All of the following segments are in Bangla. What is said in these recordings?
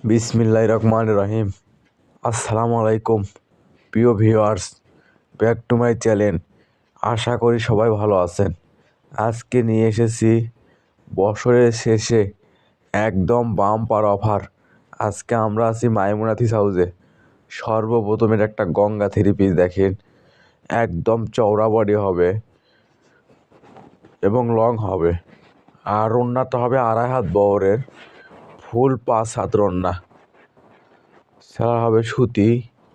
বিসমিল্লাহির রহমানির রহিম। আসসালামু আলাইকুম প্রিয় viewers, back to my channel. আশা করি সবাই ভালো আছেন। আজকে নিয়ে এসেছি বছরের শেষে একদম বাম্পার অফার। আজকে আমরা আছি মাইমুনা থ্রি হাউসে। সর্বপ্রথমের একটা গঙ্গা থ্রি পিস দেখেন, একদম চওড়া বডি হবে এবং লং হবে, আর ওড়নাটা হবে 2.5 হাত বহরের, ফুল 5 হাত ওড়না। সেলা হবে সুতি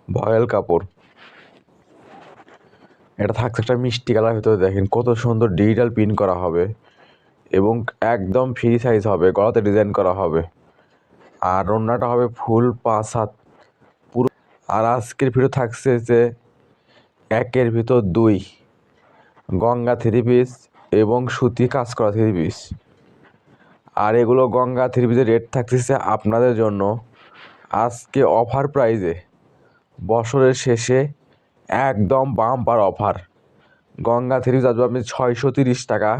ভয়েল কাপড়। এটা থাকছে একটা মিষ্টি কালার ভিতরে, দেখেন কত সুন্দর ডিজিটাল প্রিন্ট করা হবে এবং একদম ফ্রি সাইজ হবে, গলাতে ডিজাইন করা হবে, আর ওড়নাটা হবে ফুল 5 হাত পুরো। আর আজকের ভিডিও থাকছে যে একের ভিতর 2 গঙ্গা থ্রি পিস এবং সুতি কাজ করা থ্রি পিস। আর এগুলো গঙ্গা থ্রি পিসের রেট থাকতেছে আপনাদের জন্য আজকে অফার প্রাইজে, বছরের শেষে একদম bumper offer. Ganga three piece আসবে আপনি 630 টাকা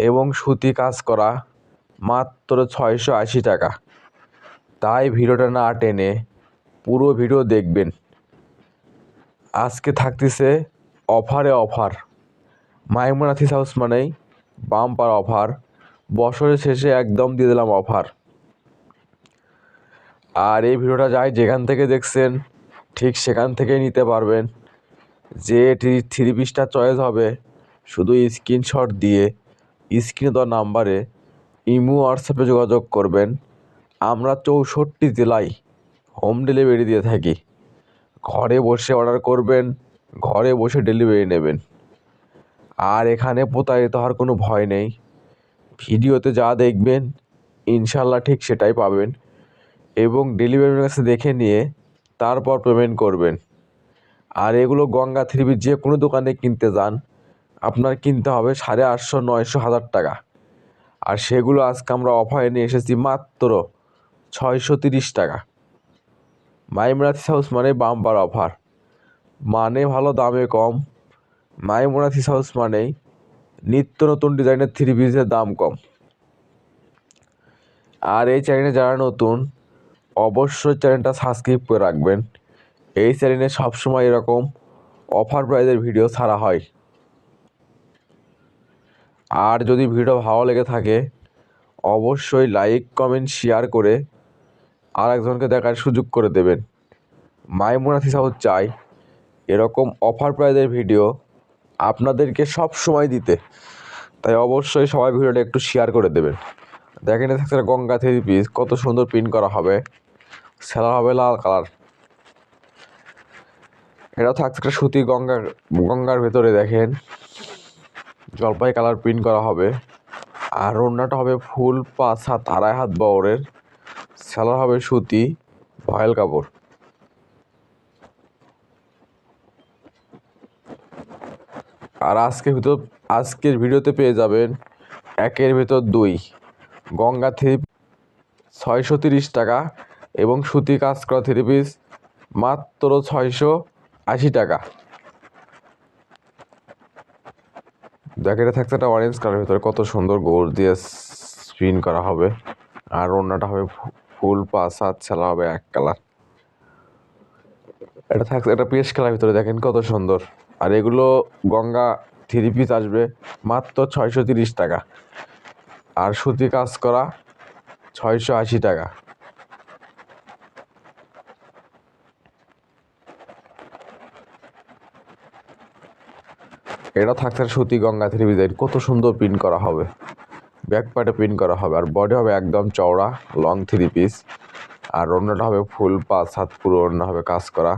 এবং সুতি কাজ করা মাত্র 680 টাকা। তাই ভিডিওটা না টেনে পুরো ভিডিও দেখবেন। আজকে থাকতেছে অফারে অফার। মাইমুনা থ্রি হাউস মানেই বাম্পার অফার। বছরের শেষে একদম দিয়ে দিলাম অফার। আর এই ভিডিওটা যাই যেখান থেকে দেখছেন ঠিক সেখান থেকেই নিতে পারবেন। যে থ্রি পিসটা চয়েস হবে শুধু স্ক্রিনশট দিয়ে স্ক্রিনে দেওয়া নাম্বারে ইমো হোয়াটসঅ্যাপে যোগাযোগ করবেন। আমরা 64 জেলায় হোম ডেলিভারি দিয়ে থাকি। ঘরে বসে অর্ডার করবেন, ঘরে বসে ডেলিভারি নেবেন। আর এখানে প্রতারিত হওয়ার কোনো ভয় নেই। ভিডিওতে যা দেখবেন ইনশাল্লাহ ঠিক সেটাই পাবেন এবং ডেলিভারির কাছে দেখে নিয়ে তারপর পেমেন্ট করবেন। আর এগুলো গঙ্গা থ্রি পিস যে কোনো দোকানে কিনতে যান আপনার কিনতে হবে 850, 900, 1000 টাকা। আর সেগুলো আজকে আমরা অফারে নিয়ে এসেছি মাত্র 630 টাকা। মাইমুনা থ্রি হাউস মানে বাম্পার অফার, মানে ভালো দামে কম। মাইমুনা থ্রি হাউস মানেই নিত্য নতুন ডিজাইনের থ্রি পিসের দাম কম। আর এই চ্যানেলে যারা নতুন অবশ্যই চ্যানেলটা সাবস্ক্রাইব করে রাখবেন। এই চ্যানেলে সবসময় এরকম অফার প্রাইজের ভিডিও ছাড়া হয়। আর যদি ভিডিও ভালো লেগে থাকে অবশ্যই লাইক, কমেন্ট, শেয়ার করে আর একজনকে দেখার সুযোগ করে দেবেন। মাইমুনা থ্রি হাউস চাই এরকম অফার প্রাইজের ভিডিও আপনাদেরকে সব সময় দিতে। তাই অবশ্যই সবাই ভিডিওটা একটু শেয়ার করে দেবেন। দেখেন থাকছে গঙ্গা থ্রি পিস, কত সুন্দর প্রিন্ট করা হবে, সেলার হবে লাল কালার। এটাও থাকছে একটা সুতি গঙ্গার ভেতরে দেখেন জলপাই কালার প্রিন্ট করা হবে। আর ওড়নাটা হবে ফুল 5 হাত 2.5 হাত বহরের, সেলার হবে সুতি ভয়েল কাপড়। আর আজকের ভিডিওতে পেয়ে যাবেন একের ভিতর 2 গঙ্গা থ্রি 630 টাকা এবং সুতি কাজ করা থ্রি পিস মাত্র 680 টাকা। দেখেন থাকছে একটা অরেঞ্জ কালারের ভিতরে, কত সুন্দর গোল দিয়ে স্পিন করা হবে। আর ওড়নাটা হবে ফুল 5 হাত, সেলা হবে 1 কালার। এটা থাকছে একটা পেস্ট কালারের ভিতরে, দেখেন কত সুন্দর। আর এগুলো গঙ্গা থ্রি পিস আসবে মাত্র 630 টাকা আর সুতি কাজ করা 680 টাকা। এটা থাকছে সুতি গঙ্গা থ্রি পিস, কত সুন্দর প্রিন্ট করা হবে, ব্যাক পার্টে প্রিন্ট করা হবে। আর বডি হবে একদম চওড়া লং থ্রি পিস। আর ওড়নাটা হবে ফুল 5 হাত, পুরো ওড়না হবে কাজ করা।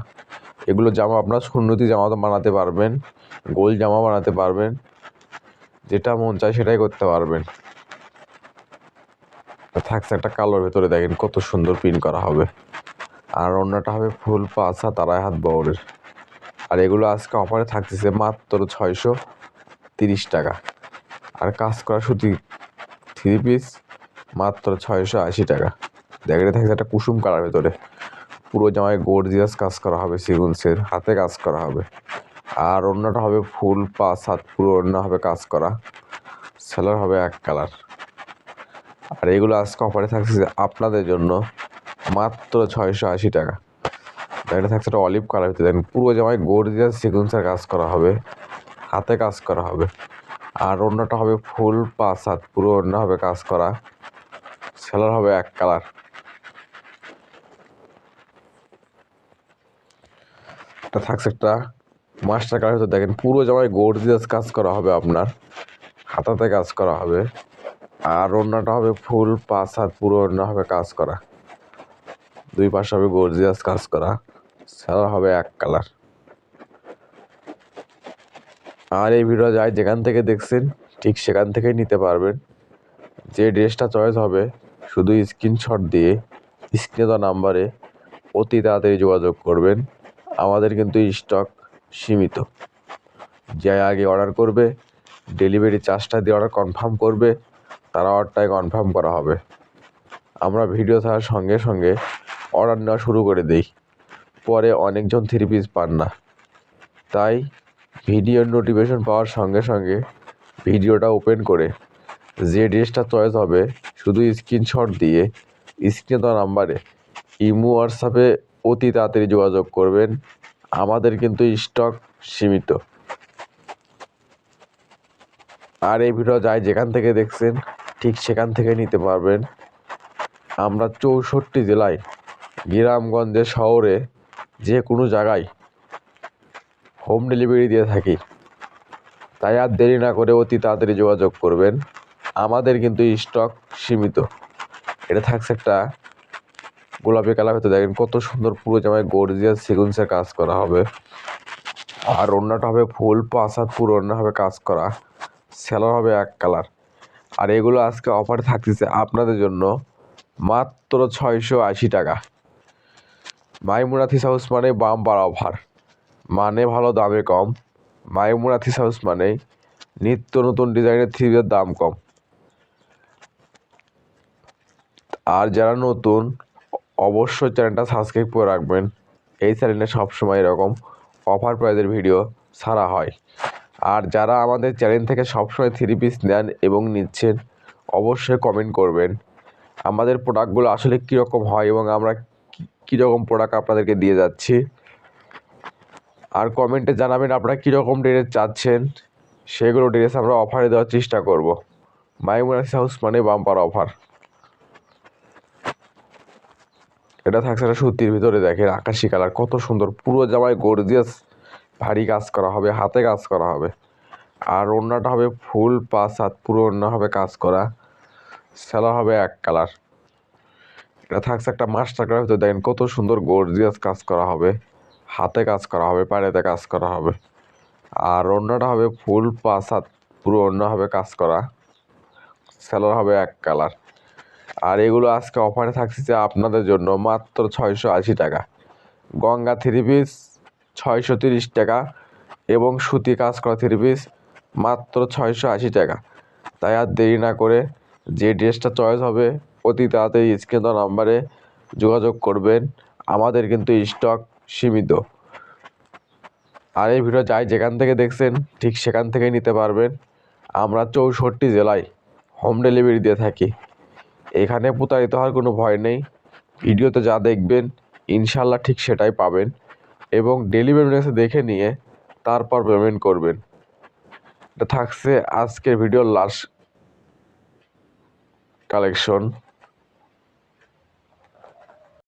এগুলো জামা আপনার সুন্নতি জামা বানাতে পারবেন, গোল জামা বানাতে পারবেন, যেটা মন চায় সেটাই করতে পারবেন। থাকছে একটা কালোর ভেতরে, দেখেন কত সুন্দর প্রিন্ট করা হবে। আর ওড়নাটা হবে ফুল 5 হাত 2.5 হাত বহরের। আর এগুলো আজকে অফারে থাকতেছে মাত্র 630 টাকা। আর কাজ করা সুতি থ্রি পিস মাত্র 680 টাকা। দেখেন থাকছে একটা কুসুম কালার ভেতরে, পুরো জামায় গর্জিয়াস কাজ করা হবে, সিকুয়েন্সের হাতে কাজ করা হবে। আর ওড়নাটা হবে ফুল 5 হাত, পুরো ওড়না হবে কাজ করা, সেলার হবে 1 কালার। আর এগুলো আজকে অফারে থাকছে আপনাদের জন্য মাত্র 680 টাকা। এটা থাকছে একটা অলিভ কালার ভিতরে, দেখেন পুরো জামায় গর্জিয়াস সিকোয়েন্সের কাজ করা হবে, হাতে কাজ করা হবে। আর ওড়নাটা হবে ফুল 5 হাত, পুরো ওড়না হবে কাজ করা, সেলার হবে এক কালার। এটা থাকছে একটা মাস্টার কালার ভিতরে, দেখেন পুরো জামায় গর্জিয়াস কাজ করা হবে, আপনার হাতাতে কাজ করা হবে। আর ওড়নাটা হবে ফুল 5 হাত, পুরো ওড়না হবে কাজ করা, দুই পাশে হবে গর্জিয়াস কাজ করা, সেলার হবে এক কালার। আর এই ভিডিও যায় যেখান থেকে দেখছেন ঠিক সেখান থেকেই নিতে পারবেন। যে ড্রেসটা চয়েস হবে শুধু স্ক্রিনশট দিয়ে স্ক্রিনে দেওয়া নাম্বারে অতি তাড়াতাড়ি যোগাযোগ করবেন। আমাদের কিন্তু স্টক সীমিত। যে আগে অর্ডার করবে, ডেলিভারি চার্জটা দিয়ে অর্ডার কনফার্ম করবে, তারা অর্ডারটাই কনফার্ম করা হবে। আমরা ভিডিও ছাড়ার সঙ্গে সঙ্গে অর্ডার নেওয়া শুরু করে দিই, পরে অনেকজন 3 পিস পান না। তাই ভিডিওর নোটিফিকেশন পাওয়ার সঙ্গে সঙ্গে ভিডিওটা ওপেন করে যে ড্রেসটা চয়েস হবে শুধু স্ক্রিনশট দিয়ে স্ক্রিনে দেওয়া নাম্বারে ইমো হোয়াটসঅ্যাপে অতি তাড়াতাড়ি যোগাযোগ করবেন। আমাদের কিন্তু স্টক সীমিত। আর এই ভিডিও যায় যেখান থেকে দেখছেন ঠিক সেখান থেকে নিতে পারবেন। আমরা 64 জেলায়, গ্রামগঞ্জে, শহরে, যে কোনো জায়গায় হোম ডেলিভারি দিয়ে থাকি। তাই আর দেরি না করে অতি তাড়াতাড়ি যোগাযোগ করবেন। আমাদের কিন্তু স্টক সীমিত। এটা থাকছে একটা গোলাপি কালার হতে, দেখেন কত সুন্দর পুরো জামায় গর্জিয়াস সিকোয়েন্সের কাজ করা হবে। আর ওড়নাটা হবে ফুল 5 হাত, পুরো ওড়না হবে কাজ করা, সেলার হবে এক কালার। আর এগুলো আজকে অফারে থাকতেছে আপনাদের জন্য মাত্র 680 টাকা। মাইমুনা থ্রি হাউস মানে বাম্পার অফার, মানে ভালো দামে কম। মাইমুনা থ্রি হাউস মানে নিত্য নতুন ডিজাইনের থ্রির দাম কম। আর যারা নতুন অবশ্যই চ্যানেলটা সাবস্ক্রাইব করে রাখবেন। এই চ্যানেলে সবসময় এরকম অফার প্রাইজের ভিডিও ছাড়া হয়। আর যারা আমাদের চ্যানেল থেকে সবসময় 3 পিস নেন এবং নিচ্ছেন, অবশ্যই কমেন্ট করবেন আমাদের প্রোডাক্টগুলো আসলে কীরকম হয় এবং আমরা কীরকম প্রোডাক্ট আপনাদেরকে দিয়ে যাচ্ছি। আর কমেন্টে জানাবেন আপনারা কীরকম ড্রেস চাচ্ছেন, সেগুলো ড্রেস আমরা অফারে দেওয়ার চেষ্টা করব। মাইমুনা হাউস মানে বাম্পার অফার। এটা থাকছে একটা সুতির ভিতরে, দেখেন আকাশি কালার, কত সুন্দর পুরো জামায় গর্জিয়াস ভারী কাজ করা হবে, হাতে কাজ করা হবে। আর ওড়নাটা হবে ফুল 5 হাত, পুরো ওড়না হবে কাজ করা, সেলার হবে এক কালার। এটা থাকছে একটা মাস্টার কালার ভিতরে, দেখেন কত সুন্দর গর্জিয়াস কাজ করা হবে, হাতে কাজ করা হবে, পায়েতে কাজ করা হবে। আর ওড়নাটা হবে ফুল 5 হাত, পুরো ওড়না হবে কাজ করা, সেলার হবে এক কালার। আর এগুলো আজকে অফারে থাকছে আপনাদের জন্য মাত্র 680 টাকা। গঙ্গা 3 পিস 630 টাকা এবং সুতি কাজ করা 3 পিস মাত্র 680 টাকা। তাই আর দেরি না করে যে ড্রেসটা চয়েস হবে অতি তাড়াতাড়ি স্ক্রিনে দেওয়া নাম্বারে যোগাযোগ করবেন। আমাদের কিন্তু স্টক সীমিত। আর এই ভিডিও যাই যেখান থেকে দেখছেন ঠিক সেখান থেকেই নিতে পারবেন। আমরা 64 জেলায় হোম ডেলিভারি দিয়ে থাকি। এখানে প্রতারিত হওয়ার কোনো ভয় নেই। ভিডিওতে যা দেখবেন ইনশাল্লাহ ঠিক সেটাই পাবেন এবং ডেলিভারি মেসে দেখে নিয়ে তারপর পেমেন্ট করবেন। এটা থাকছে আজকের ভিডিওর লাস্ট কালেকশন।